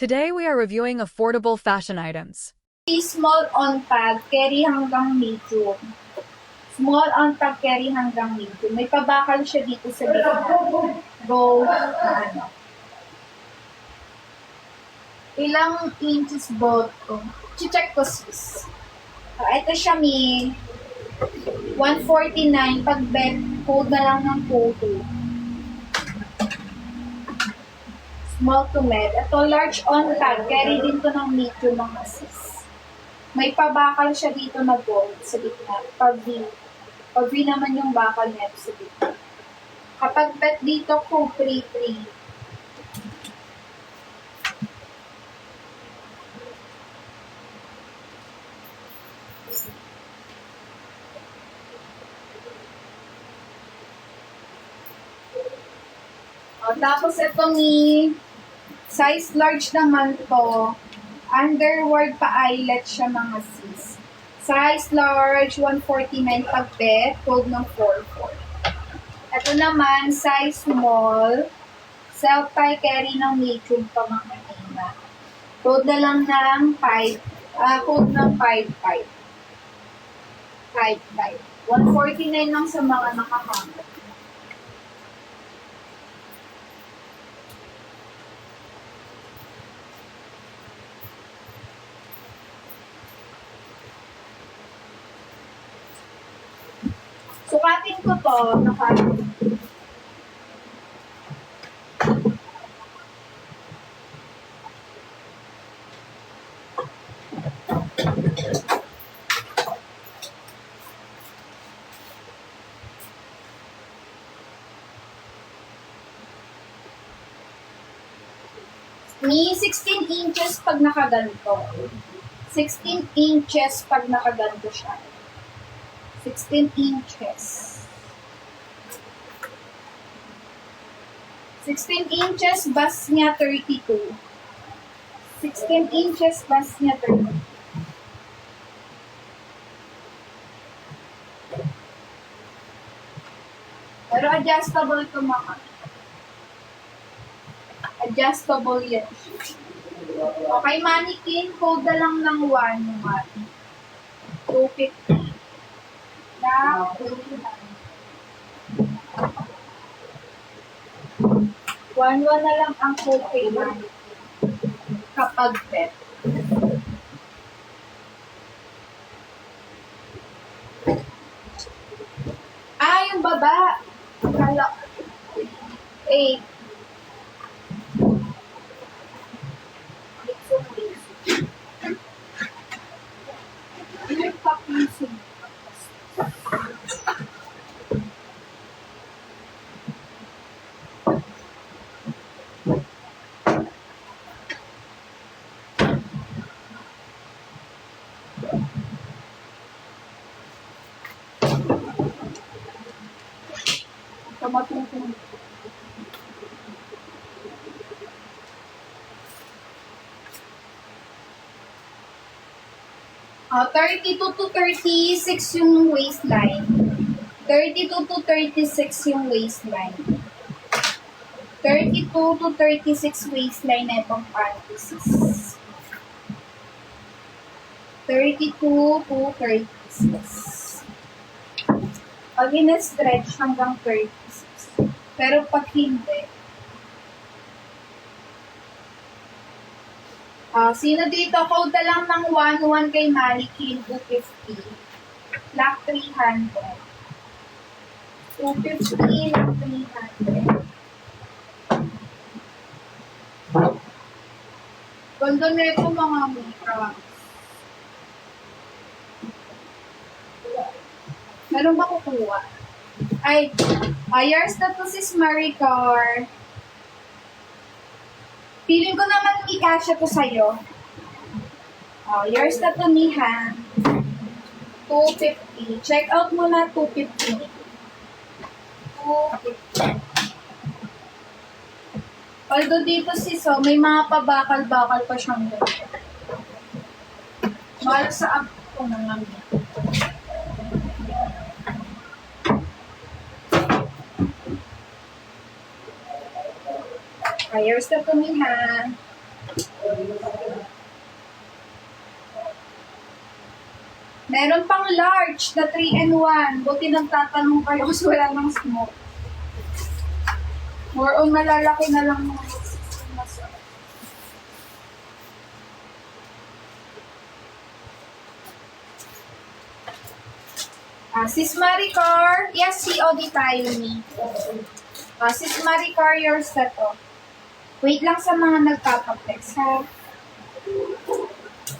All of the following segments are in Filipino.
Today we are reviewing affordable fashion items. Small on tag, carry hanggang medium. Small on tag, carry hanggang medium. May pabakal siya dito sa gitna. Gold na ano. Ilang inches bottom? Check ko sis. Ito siya mi 149. Pag bet, code na lang ng photo. Small to med. Ito large on tag. Carry din to ng medium mga sis. May pabakal siya dito na gold sa gitna. Pag-V. Pag-V naman yung bakal nito sa gitna. Kapag bet dito ko 3-3. Tapos ito ni size large naman to. Underward pa eyelet siya mga sis. Size large, 149 pag bet, code ng 44. Ito naman, size small, self-tie carry ng medium pa mga nina. Code na lang ng 5, code ng 55. 55. 149 lang sa mga nakahangad. Sukatin ko to, Ni 16 inches pag nakaganto. 16 inches pag nakaganto siya. 16 inches. 16 inches, bas niya 32. 16 inches, bas niya 32. Pero adjustable ito mga. Adjustable yan. Okay, mannequin, code na lang ng 1 yung ating. 250. Na, 1-1 na lang ang code kay mannequin. Kapag bet. Yung baba. Kala. 8. Matutulog. 32 to 36 yung waistline. 32 to 36 yung waistline. 32 to 36 waistline na itong panties. 32 to 36. Pag ina-stretch hanggang 36. Pero pag hindi, sino dito? Code na lang ng 1-1 kay mannequin, 250. Black 300. 250, black 300. Ganda na ito mga mura. Meron ba kukuha? Yours na to sis Maricar. Feeling ko naman i-casha to sa'yo. Yours na to ni Han. 250. Check out mo na 250. 250. Although dito sis, may mga pabakal-bakal pa siyang ganito. Mahal sa app ko na lang. Yours na to ni Han. Meron pang large na 3-in-1. Buti nagtatanong kayo kasi wala nang smoke. More on malalaki na lang mga masarap. Sis Maricar, yes, COD tayo ni. Sis Maricar, yours na to. Wait lang sa mga nagpapatext, ha?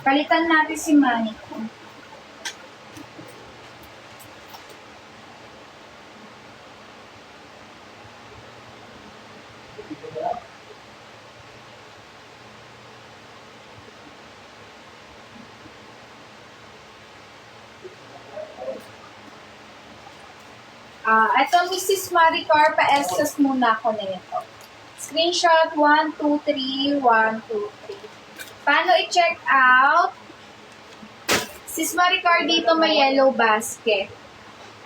Palitan natin si Manny. Ito, Mrs. Maricar, pa-SS muna ako na ito. Screenshot 1, 2, 3, 1, 2, 3. Paano i-check out? Sis Maricar, dito may yellow basket.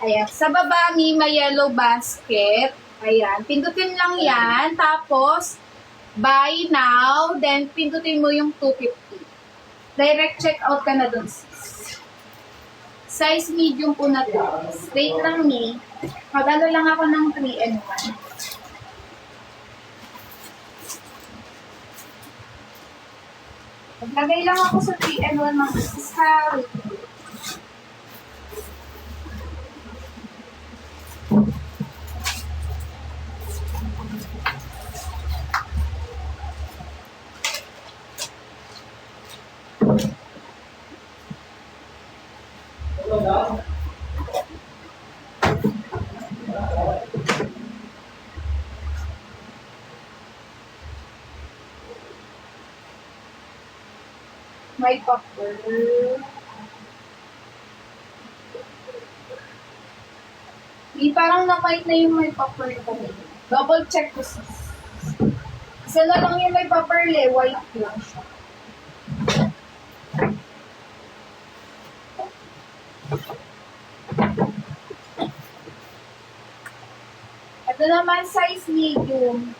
Ayan. Sa baba may yellow basket. Ayan. Pindutin lang yan. Tapos, buy now. Then, pindutin mo yung 250. Direct check out ka na dun, sis. Size medium po na to. Straight lang ni. Magano lang ako ng 3-in-1. Maglagay lang ako sa 3-in-1 ng sis ha. May popper. Di parang nakait na yung may popper ko. Double check ko sis. Isa na lang yung may popper white lang siya. Ito naman size medium.